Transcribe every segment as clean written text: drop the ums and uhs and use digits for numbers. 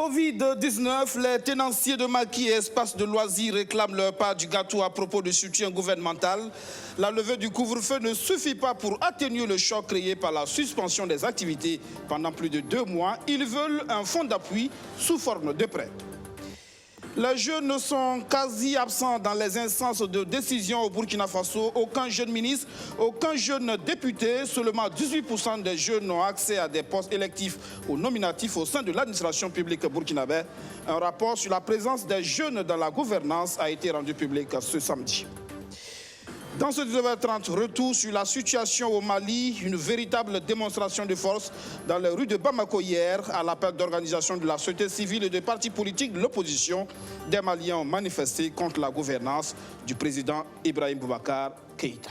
Covid-19, les tenanciers de maquis et espaces de loisirs réclament leur part du gâteau à propos du soutien gouvernemental. La levée du couvre-feu ne suffit pas pour atténuer le choc créé par la suspension des activités pendant plus de 2 mois. Ils veulent un fonds d'appui sous forme de prêt. Les jeunes sont quasi absents dans les instances de décision au Burkina Faso. Aucun jeune ministre, aucun jeune député. Seulement 18% des jeunes ont accès à des postes électifs ou nominatifs au sein de l'administration publique burkinabé. Un rapport sur la présence des jeunes dans la gouvernance a été rendu public ce samedi. Dans ce 19h30, retour sur la situation au Mali, une véritable démonstration de force dans les rues de Bamako hier, à l'appel d'organisations de la société civile et des partis politiques de l'opposition. Des Maliens ont manifesté contre la gouvernance du président Ibrahim Boubacar Keïta.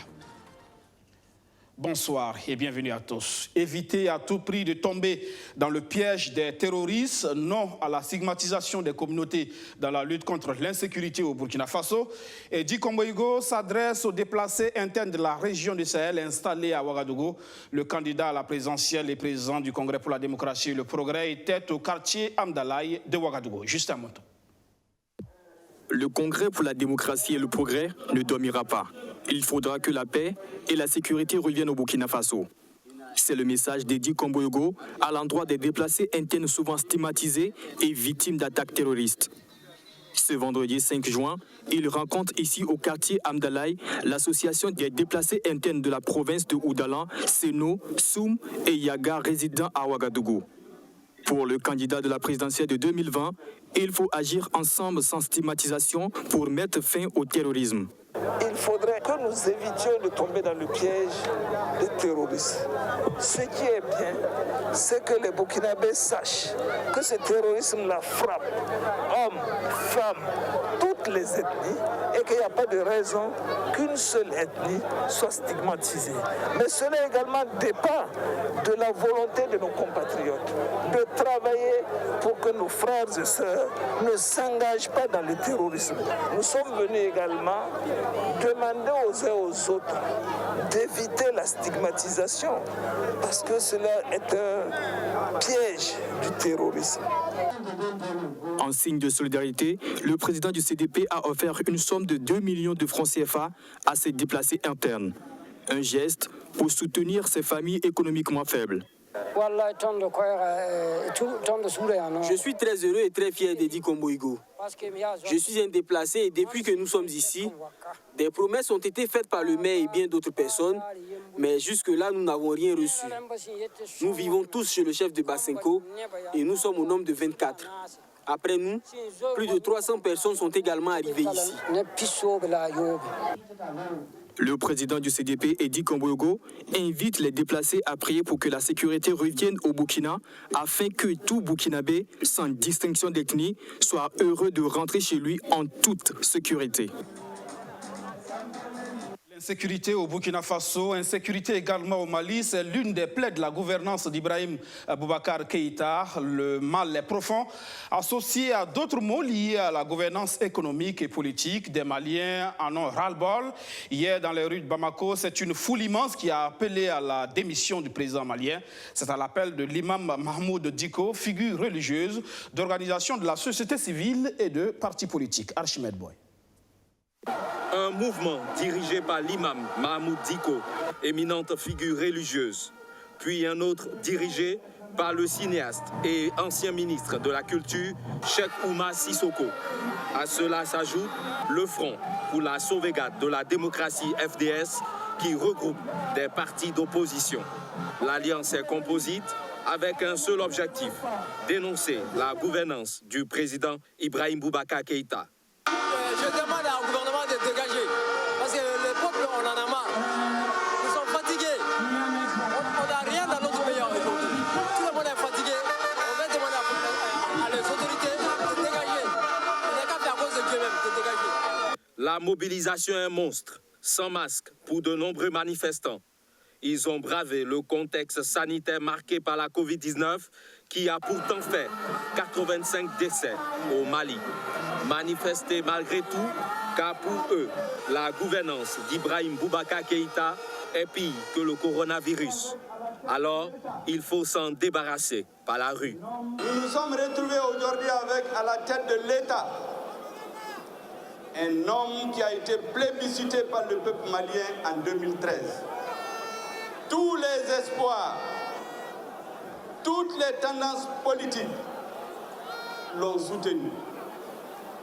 Bonsoir et bienvenue à tous. Éviter à tout prix de tomber dans le piège des terroristes, non à la stigmatisation des communautés dans la lutte contre l'insécurité au Burkina Faso. Et Di Komboigo s'adresse aux déplacés internes de la région du Sahel installés à Ouagadougou. Le candidat à la présidentielle et président du Congrès pour la démocratie et le progrès était au quartier Amdalaï de Ouagadougou. Justin Monto. Le Congrès pour la démocratie et le progrès ne dormira pas. Il faudra que la paix et la sécurité reviennent au Burkina Faso. C'est le message d'Edi Komboigo à l'endroit des déplacés internes souvent stigmatisés et victimes d'attaques terroristes. Ce vendredi 5 juin, il rencontre ici au quartier Amdalaï l'association des déplacés internes de la province de Oudalan, Seno, Soum et Yaga résidant à Ouagadougou. Pour le candidat de la présidentielle de 2020, il faut agir ensemble sans stigmatisation pour mettre fin au terrorisme. Il faudrait que nous évitions de tomber dans le piège des terroristes. Ce qui est bien, c'est que les Burkinabés sachent que ce terrorisme-là frappe hommes, femmes, toutes les ethnies et qu'il n'y a pas de raison qu'une seule ethnie soit stigmatisée. Mais cela également dépend de la volonté de nos compatriotes de travailler pour que nos frères et sœurs ne s'engagent pas dans le terrorisme. Nous sommes venus également demander aux uns et aux autres d'éviter la stigmatisation parce que cela est un piège du terrorisme. En signe de solidarité, le président du CDP a offert une somme de 2 millions de francs CFA à ses déplacés internes. Un geste pour soutenir ces familles économiquement faibles. Je suis très heureux et très fier d'Edi Komboigo. Je suis un déplacé et depuis que nous sommes ici, des promesses ont été faites par le maire et bien d'autres personnes, mais jusque-là, nous n'avons rien reçu. Nous vivons tous chez le chef de Basenko et nous sommes au nombre de 24. Après nous, plus de 300 personnes sont également arrivées ici. Le président du CDP, Edi Komboigo, invite les déplacés à prier pour que la sécurité revienne au Burkina afin que tout Burkinabé, sans distinction d'ethnie, soit heureux de rentrer chez lui en toute sécurité. L'insécurité au Burkina Faso, insécurité également au Mali, c'est l'une des plaies de la gouvernance d'Ibrahim Boubacar Keïta. Le mal est profond, associé à d'autres mots liés à la gouvernance économique et politique. Des Maliens en ont ras-le-bol. Hier, dans les rues de Bamako, c'est une foule immense qui a appelé à la démission du président malien. C'est à l'appel de l'imam Mahmoud Diko, figure religieuse d'organisation de la société civile et de partis politiques. Archimède Boy. Un mouvement dirigé par l'imam Mahmoud Diko, éminente figure religieuse, puis un autre dirigé par le cinéaste et ancien ministre de la Culture, Cheikh Oumar Sissoko. À cela s'ajoute le Front pour la sauvegarde de la démocratie FDS qui regroupe des partis d'opposition. L'alliance est composite avec un seul objectif, dénoncer la gouvernance du président Ibrahim Boubacar Keïta. Je demande au gouvernement de dégager, parce que le peuple, on en a marre. Nous sommes fatigués. On n'a rien dans notre pays aujourd'hui. Tout le monde est fatigué. On va demander à les autorités de dégager. On n'est qu'à faire à cause de Dieu même, de dégager. La mobilisation est un monstre, sans masque, pour de nombreux manifestants. Ils ont bravé le contexte sanitaire marqué par la Covid-19 qui a pourtant fait 85 décès au Mali. Manifester malgré tout, car pour eux, la gouvernance d'Ibrahim Boubacar Keïta est pire que le coronavirus. Alors, il faut s'en débarrasser. par la rue. Nous nous sommes retrouvés aujourd'hui avec à la tête de l'État un homme qui a été plébiscité par le peuple malien en 2013. Tous les espoirs, toutes les tendances politiques l'ont soutenu.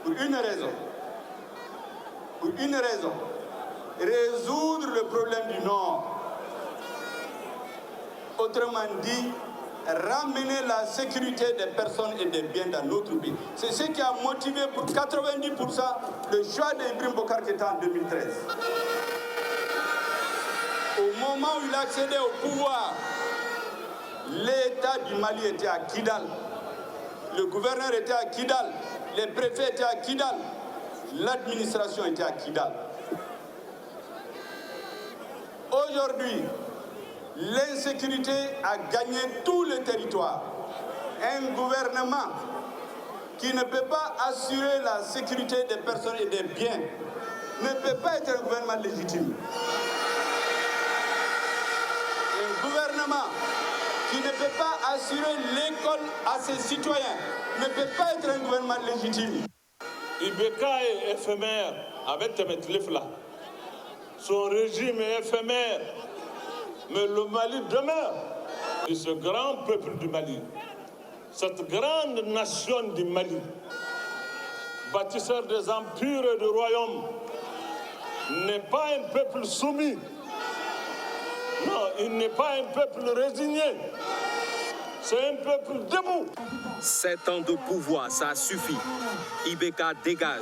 Pour une raison. Résoudre le problème du Nord. Autrement dit, ramener la sécurité des personnes et des biens dans notre pays. C'est ce qui a motivé pour 90% le choix d'Ibrahim Boubacar Keïta en 2013. Au moment où il accédait au pouvoir, l'État du Mali était à Kidal, le gouverneur était à Kidal, les préfets étaient à Kidal, l'administration était à Kidal. Aujourd'hui, l'insécurité a gagné tout le territoire. Un gouvernement qui ne peut pas assurer la sécurité des personnes et des biens ne peut pas être un gouvernement légitime. Un gouvernement qui ne peut pas assurer l'école à ses citoyens ne peut pas être un gouvernement légitime. Ibeka est éphémère avec Temetlifla. Son régime est éphémère. Mais le Mali demeure. Et ce grand peuple du Mali, cette grande nation du Mali, bâtisseur des empires et des royaumes, n'est pas un peuple soumis. Non, il n'est pas un peuple résigné. C'est un peuple debout. 7 ans de pouvoir, ça suffit. Ibeka dégage.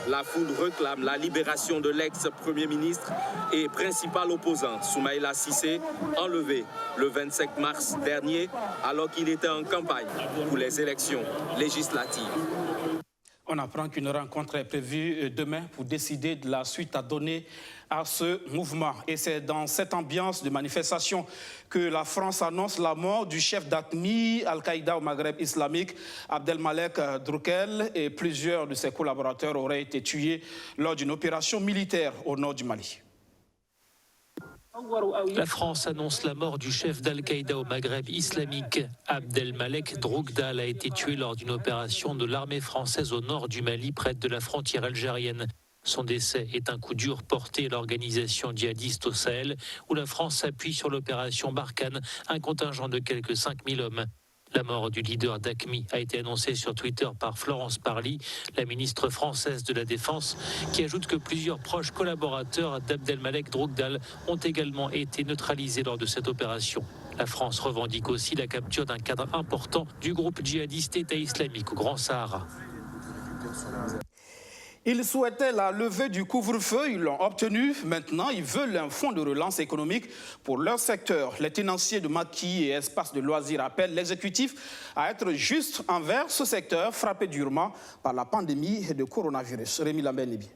La foule réclame la libération de l'ex-premier ministre et principal opposant, Soumaïla Cissé, enlevé le 25 mars dernier alors qu'il était en campagne pour les élections législatives. On apprend qu'une rencontre est prévue demain pour décider de la suite à donner à ce mouvement. Et c'est dans cette ambiance de manifestation que la France annonce la mort du chef d'ATMI, Al-Qaïda au Maghreb islamique, Abdelmalek Droukel, et plusieurs de ses collaborateurs auraient été tués lors d'une opération militaire au nord du Mali. La France annonce la mort du chef d'Al-Qaïda au Maghreb islamique. Abdelmalek Drougal a été tué lors d'une opération de l'armée française au nord du Mali, près de la frontière algérienne. Son décès est un coup dur porté à l'organisation djihadiste au Sahel, où la France s'appuie sur l'opération Barkhane, un contingent de quelques 5000 hommes. La mort du leader d'AQMI a été annoncée sur Twitter par Florence Parly, la ministre française de la Défense, qui ajoute que plusieurs proches collaborateurs d'Abdelmalek Drougal ont également été neutralisés lors de cette opération. La France revendique aussi la capture d'un cadre important du groupe djihadiste État islamique au Grand Sahara. Ils souhaitaient la levée du couvre-feu, ils l'ont obtenu. Maintenant, ils veulent un fonds de relance économique pour leur secteur. Les tenanciers de maquis et espaces de loisirs appellent l'exécutif à être juste envers ce secteur frappé durement par la pandémie de coronavirus. Rémi Lambert-Nibi.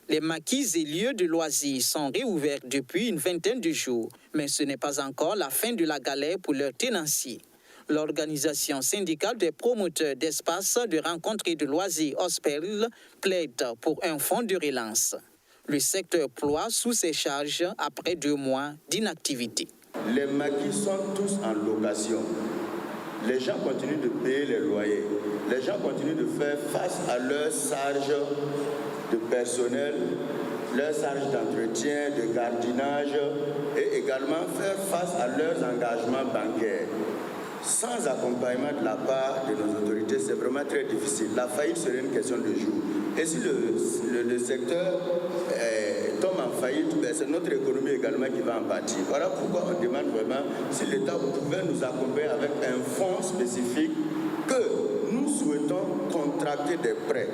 Les maquis et lieux de loisirs sont réouverts depuis une vingtaine de jours, mais ce n'est pas encore la fin de la galère pour leurs tenanciers. L'organisation syndicale des promoteurs d'espaces de rencontres et de loisirs OSPEL plaide pour un fonds de relance. Le secteur ploie sous ses charges après 2 mois d'inactivité. Les maquis sont tous en location. Les gens continuent de payer les loyers. Les gens continuent de faire face à leurs charges de personnel, leurs charges d'entretien, de gardiennage et également faire face à leurs engagements bancaires. Sans accompagnement de la part de nos autorités, c'est vraiment très difficile. La faillite serait une question de jour. Et si le secteur tombe en faillite, c'est notre économie également qui va en pâtir. Voilà pourquoi on demande vraiment si l'État pouvait nous accompagner avec un fonds spécifique que nous souhaitons contracter des prêts.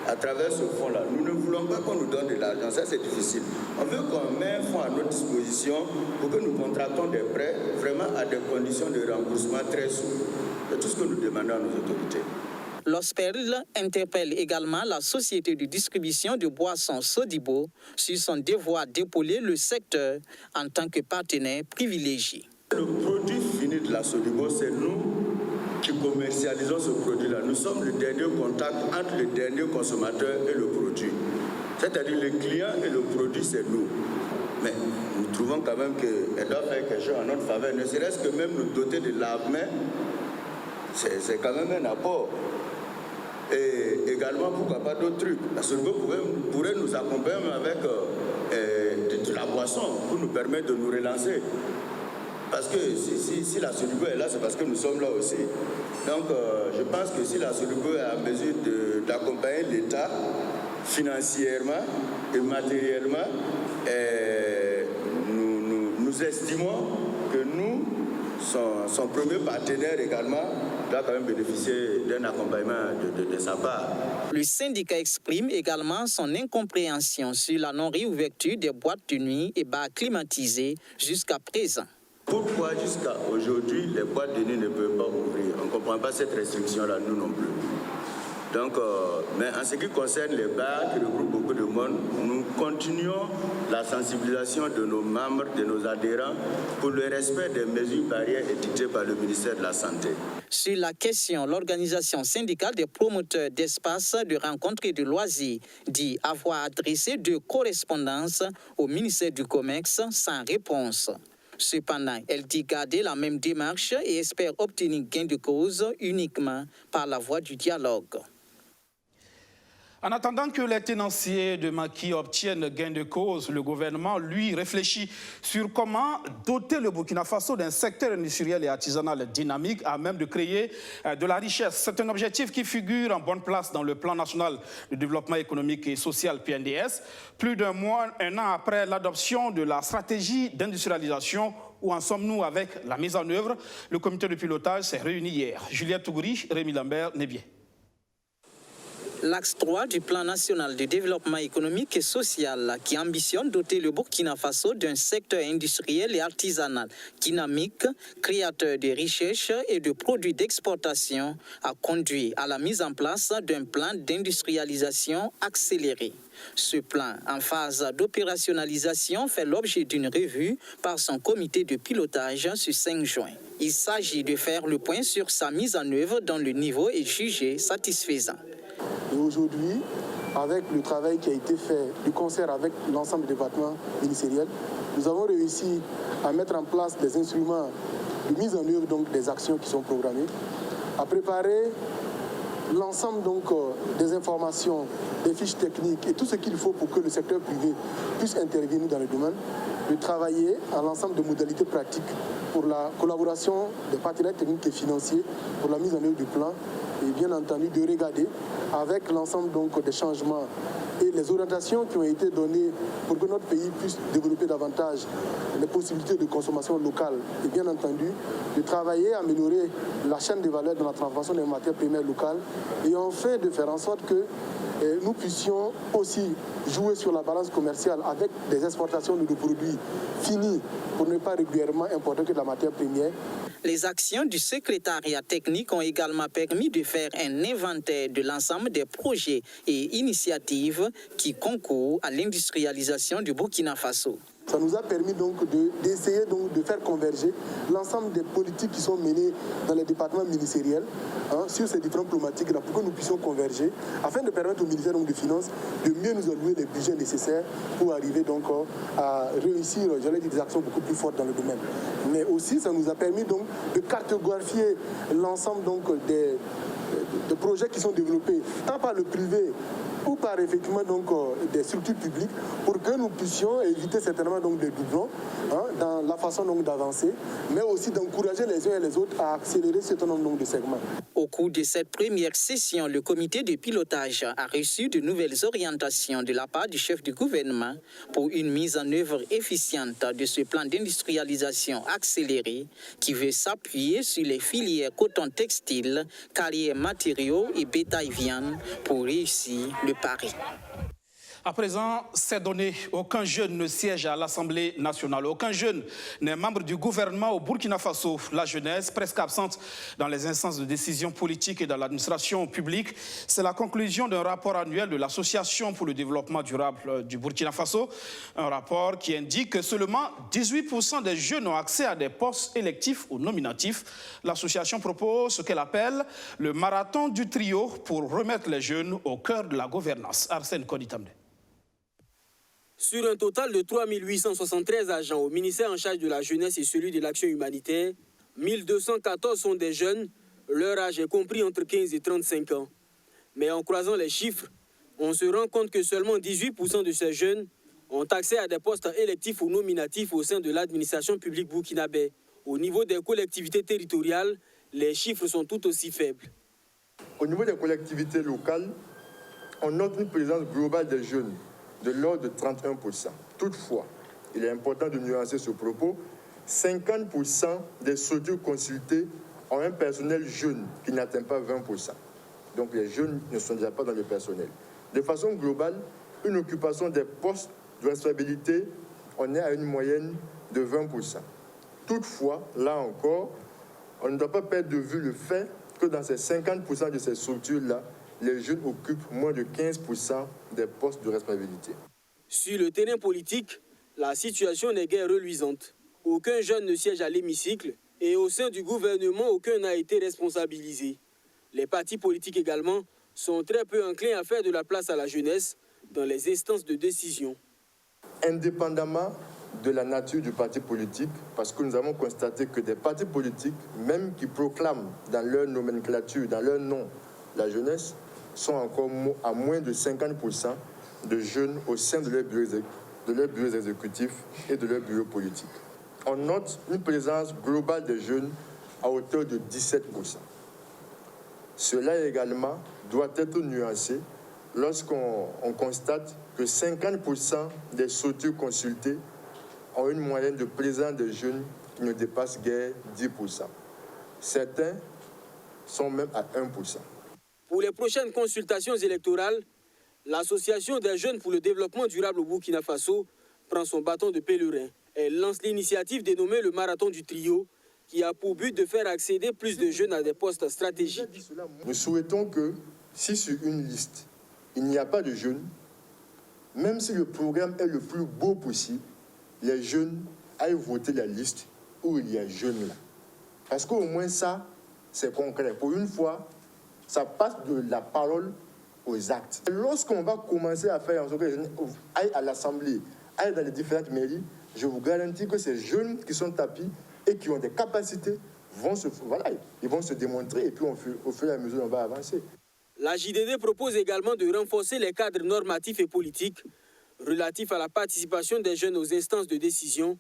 À travers ce fonds-là, nous ne voulons pas qu'on nous donne de l'argent, ça c'est difficile. On veut qu'on mette un fonds à notre disposition pour que nous contractons des prêts vraiment à des conditions de remboursement très souples. C'est tout ce que nous demandons à nos autorités. L'OSPEL interpelle également la société de distribution de boissons Sodibo sur son devoir d'épauler le secteur en tant que partenaire privilégié. Le produit fini de la Sodibo, c'est nous qui commercialisons ce produit-là. Nous sommes le dernier contact entre le dernier consommateur et le produit. C'est-à-dire le client et le produit, c'est nous. Mais nous trouvons quand même qu'elle doit faire quelque chose en notre faveur, ne serait-ce que même nous doter de l'armée, c'est quand même un apport. Et également, pourquoi pas d'autres trucs. La Solubo pourrait nous accompagner avec de la boisson pour nous permettre de nous relancer. Parce que si la Solubo est là, c'est parce que nous sommes là aussi. Donc, je pense que si la Solubo est en mesure d'accompagner l'État financièrement et matériellement, nous estimons que nous, son premier partenaire également, doit quand même bénéficier d'un accompagnement de sa part. Le syndicat exprime également son incompréhension sur la non-réouverture des boîtes de nuit et bars climatisés jusqu'à présent. Pourquoi jusqu'à aujourd'hui les boîtes de nuit ne peuvent pas ouvrir? On ne comprend pas cette restriction-là, nous non plus. Donc, mais en ce qui concerne les bars qui regroupent beaucoup de monde, nous continuons la sensibilisation de nos membres, de nos adhérents, pour le respect des mesures barrières édictées par le ministère de la Santé. Sur la question, l'organisation syndicale des promoteurs d'espaces de rencontres et de loisirs dit avoir adressé 2 correspondances au ministère du Commerce sans réponse. Cependant, elle dit garder la même démarche et espère obtenir gain de cause uniquement par la voie du dialogue. En attendant que les tenanciers de maquis obtiennent gain de cause, le gouvernement, lui, réfléchit sur comment doter le Burkina Faso d'un secteur industriel et artisanal dynamique à même de créer de la richesse. C'est un objectif qui figure en bonne place dans le plan national de développement économique et social PNDS. Plus d'un an après l'adoption de la stratégie d'industrialisation, où en sommes-nous avec la mise en œuvre? Le comité de pilotage s'est réuni hier. Juliette Tougouri, Rémi Lambert, Nébier. L'axe 3 du plan national de développement économique et social qui ambitionne doter le Burkina Faso d'un secteur industriel et artisanal dynamique, créateur de richesses et de produits d'exportation, a conduit à la mise en place d'un plan d'industrialisation accéléré. Ce plan, en phase d'opérationnalisation, fait l'objet d'une revue par son comité de pilotage ce 5 juin. Il s'agit de faire le point sur sa mise en œuvre dont le niveau est jugé satisfaisant. Et aujourd'hui, avec le travail qui a été fait du concert avec l'ensemble des départements ministériels, nous avons réussi à mettre en place des instruments de mise en œuvre donc, des actions qui sont programmées, à préparer l'ensemble donc des informations, des fiches techniques et tout ce qu'il faut pour que le secteur privé puisse intervenir dans le domaine, de travailler à l'ensemble des modalités pratiques pour la collaboration des partenaires techniques et financiers pour la mise en œuvre du plan et bien entendu de regarder avec l'ensemble donc des changements et les orientations qui ont été données pour que notre pays puisse développer davantage les possibilités de consommation locale et bien entendu de travailler à améliorer la chaîne de valeur dans la transformation des matières premières locales et enfin de faire en sorte que nous puissions aussi jouer sur la balance commerciale avec des exportations de produits finis pour ne pas régulièrement importer que de la matière première. Les actions du secrétariat technique ont également permis de faire un inventaire de l'ensemble des projets et initiatives qui concourent à l'industrialisation du Burkina Faso. Ça nous a permis donc d'essayer de faire converger l'ensemble des politiques qui sont menées dans les départements ministériels sur ces différentes problématiques-là pour que nous puissions converger afin de permettre au ministère des Finances de mieux nous allouer les budgets nécessaires pour arriver donc à réussir, j'allais dire, des actions beaucoup plus fortes dans le domaine. Mais aussi, ça nous a permis donc de cartographier l'ensemble donc des projets qui sont développés tant par le privé ou par effectivement donc des structures publiques pour que nous puissions éviter certainement donc des doublons dans la façon donc d'avancer, mais aussi d'encourager les uns et les autres à accélérer ce certain nombre de segments. Au cours de cette première session, le comité de pilotage a reçu de nouvelles orientations de la part du chef du gouvernement pour une mise en œuvre efficiente de ce plan d'industrialisation accéléré qui veut s'appuyer sur les filières coton textile, carrières matériaux et bétail viande pour réussir le pari. À présent, c'est donné. Aucun jeune ne siège à l'Assemblée nationale. Aucun jeune n'est membre du gouvernement au Burkina Faso. La jeunesse, presque absente dans les instances de décision politique et dans l'administration publique, c'est la conclusion d'un rapport annuel de l'Association pour le développement durable du Burkina Faso. Un rapport qui indique que seulement 18% des jeunes ont accès à des postes électifs ou nominatifs. L'association propose ce qu'elle appelle le marathon du trio pour remettre les jeunes au cœur de la gouvernance. Arsène Koditamne. Sur un total de 3 873 agents au ministère en charge de la jeunesse et celui de l'action humanitaire, 1214 sont des jeunes, leur âge est compris entre 15 et 35 ans. Mais en croisant les chiffres, on se rend compte que seulement 18% de ces jeunes ont accès à des postes électifs ou nominatifs au sein de l'administration publique burkinabé. Au niveau des collectivités territoriales, les chiffres sont tout aussi faibles. Au niveau des collectivités locales, on note une présence globale des jeunes de l'ordre de 31%. Toutefois, il est important de nuancer ce propos, 50% des structures consultées ont un personnel jeune qui n'atteint pas 20%. Donc les jeunes ne sont déjà pas dans le personnel. De façon globale, une occupation des postes de responsabilité, on est à une moyenne de 20%. Toutefois, là encore, on ne doit pas perdre de vue le fait que dans ces 50% de ces structures-là, les jeunes occupent moins de 15% des postes de responsabilité. Sur le terrain politique, la situation n'est guère reluisante. Aucun jeune ne siège à l'hémicycle et au sein du gouvernement, aucun n'a été responsabilisé. Les partis politiques également sont très peu enclins à faire de la place à la jeunesse dans les instances de décision. Indépendamment de la nature du parti politique, parce que nous avons constaté que des partis politiques, même qui proclament dans leur nomenclature, dans leur nom, la jeunesse, sont encore à moins de 50% de jeunes au sein de leurs bureaux exécutifs et de leurs bureaux politiques. On note une présence globale des jeunes à hauteur de 17%. Cela également doit être nuancé lorsqu'on constate que 50% des structures consultées ont une moyenne de présence des jeunes qui ne dépasse guère 10%. Certains sont même à 1%. Pour les prochaines consultations électorales, l'Association des jeunes pour le développement durable au Burkina Faso prend son bâton de pèlerin. Elle lance l'initiative dénommée le Marathon du Trio, qui a pour but de faire accéder plus de jeunes à des postes stratégiques. Nous souhaitons que, si sur une liste, il n'y a pas de jeunes, même si le programme est le plus beau possible, les jeunes aillent voter la liste où il y a jeunes là. Parce qu'au moins ça, c'est concret. Pour une fois, ça passe de la parole aux actes. Lorsqu'on va commencer à faire en sorte que les jeunes aillent à l'Assemblée, aillent dans les différentes mairies, je vous garantis que ces jeunes qui sont tapis et qui ont des capacités vont se démontrer et puis au fur et à mesure, on va avancer. La JDD propose également de renforcer les cadres normatifs et politiques relatifs à la participation des jeunes aux instances de décision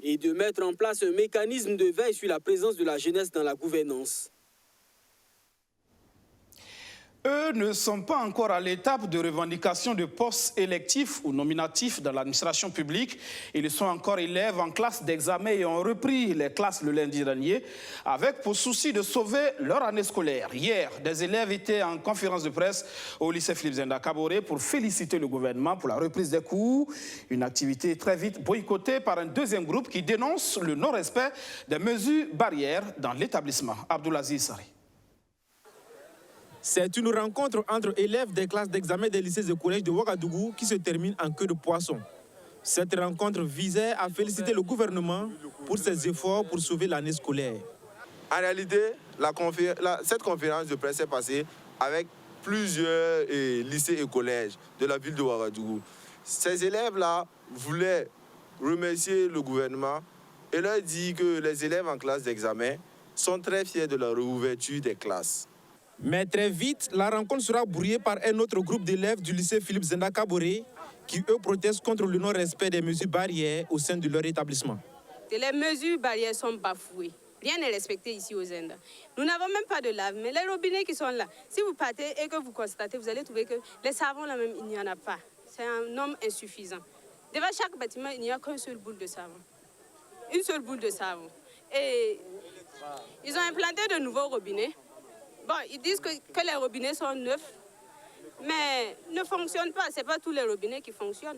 et de mettre en place un mécanisme de veille sur la présence de la jeunesse dans la gouvernance. Eux ne sont pas encore à l'étape de revendication de postes électifs ou nominatifs dans l'administration publique. Ils sont encore élèves en classe d'examen et ont repris les classes le lundi dernier avec pour souci de sauver leur année scolaire. Hier, des élèves étaient en conférence de presse au lycée Philippe Zenda Kaboré pour féliciter le gouvernement pour la reprise des cours. Une activité très vite boycottée par un deuxième groupe qui dénonce le non-respect des mesures barrières dans l'établissement. Abdoulaziz Sari. C'est une rencontre entre élèves des classes d'examen des lycées et collèges de Ouagadougou qui se termine en queue de poisson. Cette rencontre visait à féliciter le gouvernement pour ses efforts pour sauver l'année scolaire. En réalité, cette conférence de presse est passée avec plusieurs lycées et collèges de la ville de Ouagadougou. Ces élèves-là voulaient remercier le gouvernement et leur dire que les élèves en classe d'examen sont très fiers de la réouverture des classes. Mais très vite, la rencontre sera brouillée par un autre groupe d'élèves du lycée Philippe Zenda Kaboré qui, eux, protestent contre le non-respect des mesures barrières au sein de leur établissement. Les mesures barrières sont bafouées. Rien n'est respecté ici au Zenda. Nous n'avons même pas de lave, mais les robinets qui sont là, si vous partez et que vous constatez, vous allez trouver que les savons là même, il n'y en a pas. C'est un nombre insuffisant. Devant chaque bâtiment, il n'y a qu'une seule boule de savon. Une seule boule de savon. Et ils ont implanté de nouveaux robinets. Bon, ils disent que les robinets sont neufs, mais ne fonctionnent pas. Ce n'est pas tous les robinets qui fonctionnent.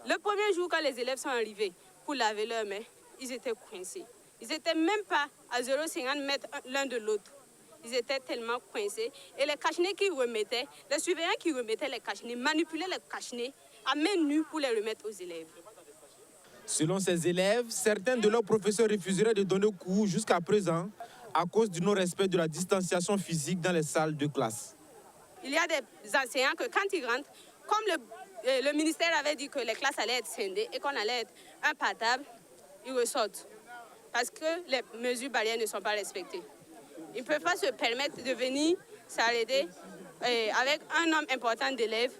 Le premier jour, quand les élèves sont arrivés pour laver leurs mains, ils étaient coincés. Ils n'étaient même pas à 0,50 mètres l'un de l'autre. Ils étaient tellement coincés. Et les cache-nez qu'ils remettaient, les surveillants qui remettaient les cache-nez, manipulaient les cache-nez à main nue pour les remettre aux élèves. Selon ces élèves, certains de leurs professeurs refuseraient de donner cours jusqu'à présent à cause du non-respect de la distanciation physique dans les salles de classe. Il y a des enseignants que quand ils rentrent, comme le ministère avait dit que les classes allaient être scindées et qu'on allait être un par table, ils ressortent. Parce que les mesures barrières ne sont pas respectées. Ils ne peuvent pas se permettre de venir s'arrêter avec un nombre important d'élèves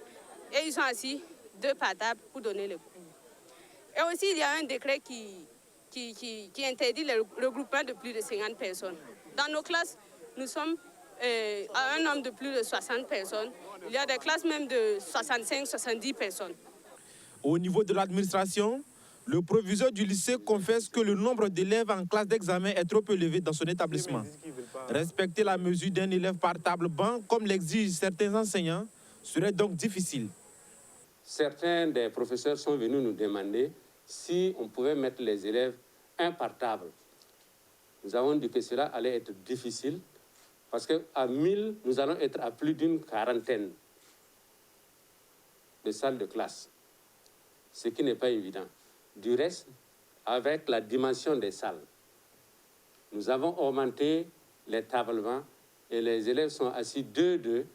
et ils sont assis 2 par table pour donner le cours. Et aussi, il y a un décret qui interdit le regroupement de plus de 50 personnes. Dans nos classes, nous sommes à un nombre de plus de 60 personnes. Il y a des classes même de 65-70 personnes. Au niveau de l'administration, le proviseur du lycée confesse que le nombre d'élèves en classe d'examen est trop élevé dans son établissement. Respecter la mesure d'un élève par table-banc, comme l'exigent certains enseignants, serait donc difficile. Certains des professeurs sont venus nous demander si on pouvait mettre les élèves un par table. Nous avons dit que cela allait être difficile parce qu'à 1000, nous allons être à plus d'une quarantaine de salles de classe, ce qui n'est pas évident. Du reste, avec la dimension des salles, nous avons augmenté les tablements et les élèves sont assis 2-2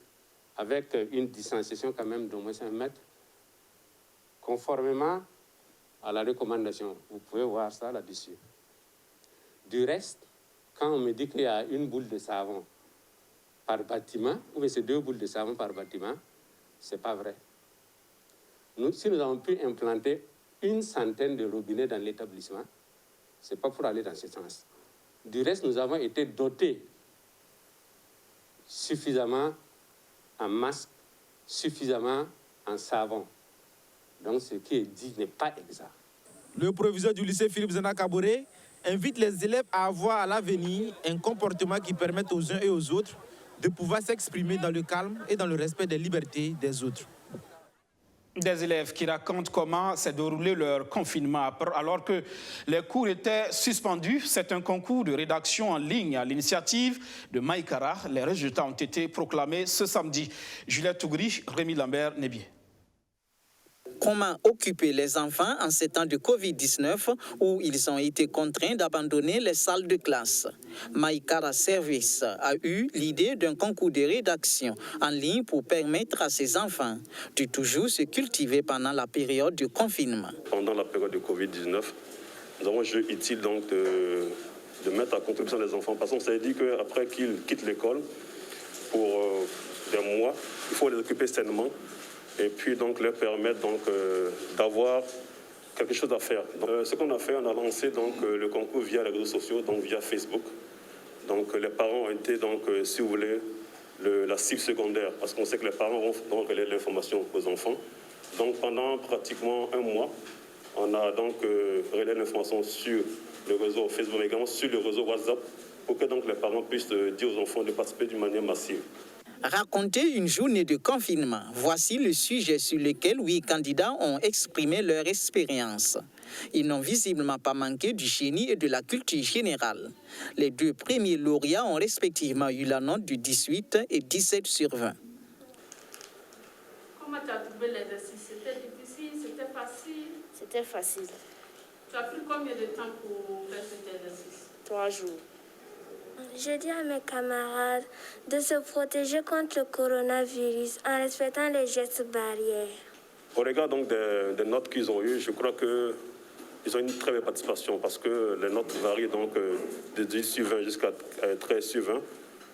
avec une distanciation quand même d'au moins 5 mètres, conformément à la recommandation. Vous pouvez voir ça là-dessus. Du reste, quand on me dit qu'il y a une boule de savon par bâtiment, ou bien c'est 2 boules de savon par bâtiment, ce n'est pas vrai. Si nous avons pu implanter une centaine de robinets dans l'établissement, ce n'est pas pour aller dans ce sens. Du reste, nous avons été dotés suffisamment en masques, suffisamment en savon. Donc ce qui est dit n'est pas exact. Le proviseur du lycée Philippe Zena Kaboré invite les élèves à avoir à l'avenir un comportement qui permette aux uns et aux autres de pouvoir s'exprimer dans le calme et dans le respect des libertés des autres. Des élèves qui racontent comment s'est déroulé leur confinement alors que les cours étaient suspendus. C'est un concours de rédaction en ligne à l'initiative de Maïkara. Les résultats ont été proclamés ce samedi. Juliette Tougri, Rémi Lambert-Nébier. Comment occuper les enfants en ces temps de Covid-19 où ils ont été contraints d'abandonner les salles de classe? Maïkara Service a eu l'idée d'un concours de rédaction en ligne pour permettre à ses enfants de toujours se cultiver pendant la période de confinement. Pendant la période de Covid-19, nous avons jugé utile donc de mettre à contribution les enfants parce qu'on s'est dit qu'après qu'ils quittent l'école pour des mois, il faut les occuper sainement. Et puis donc leur permettre d'avoir quelque chose à faire. Donc, ce qu'on a fait, on a lancé donc le concours via les réseaux sociaux, donc via Facebook. Donc les parents ont été donc, si vous voulez, la cible secondaire, parce qu'on sait que les parents vont relayer l'information aux enfants. Donc pendant pratiquement un mois, on a donc relayé l'information sur le réseau Facebook, mais également sur le réseau WhatsApp, pour que donc les parents puissent dire aux enfants de participer d'une manière massive. Raconter une journée de confinement, voici le sujet sur lequel 8 candidats ont exprimé leur expérience. Ils n'ont visiblement pas manqué du génie et de la culture générale. Les 2 premiers lauréats ont respectivement eu la note de 18 et 17 sur 20. Comment tu as trouvé l'exercice? C'était difficile, c'était facile? C'était facile. Tu as pris combien de temps pour faire cet exercice? 3 jours. Je dis à mes camarades de se protéger contre le coronavirus en respectant les gestes barrières. Au regard donc des notes qu'ils ont eues, je crois qu'ils ont une très belle participation parce que les notes varient donc de 10 sur 20 jusqu'à 13 sur 20.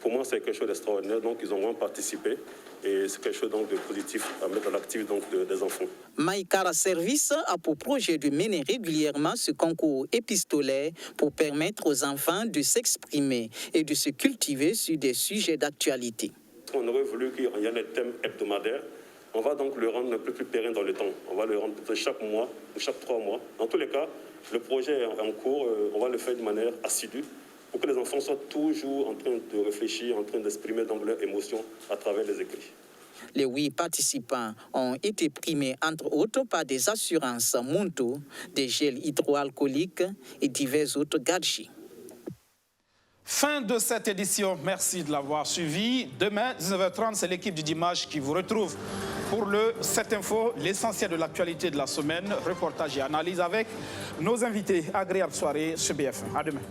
Pour moi, c'est quelque chose d'extraordinaire. Donc, ils ont vraiment participé et c'est quelque chose donc, de positif à mettre à l'actif des enfants. Maïkara Service a pour projet de mener régulièrement ce concours épistolaire pour permettre aux enfants de s'exprimer et de se cultiver sur des sujets d'actualité. On aurait voulu qu'il y ait des thèmes hebdomadaires. On va donc le rendre un peu plus pérenne dans le temps. On va le rendre chaque mois ou chaque 3 mois. Dans tous les cas, le projet est en cours. On va le faire de manière assidue, pour que les enfants soient toujours en train de réfléchir, en train d'exprimer donc leurs émotions à travers les écrits. Les 8 participants ont été primés, entre autres, par des assurances Monto, des gels hydroalcooliques et divers autres gadgets. Fin de cette édition. Merci de l'avoir suivi. Demain, 19h30, c'est l'équipe du Dimanche qui vous retrouve pour le 7 Info, l'essentiel de l'actualité de la semaine, reportage et analyse avec nos invités. Agréable soirée sur BFM. À demain.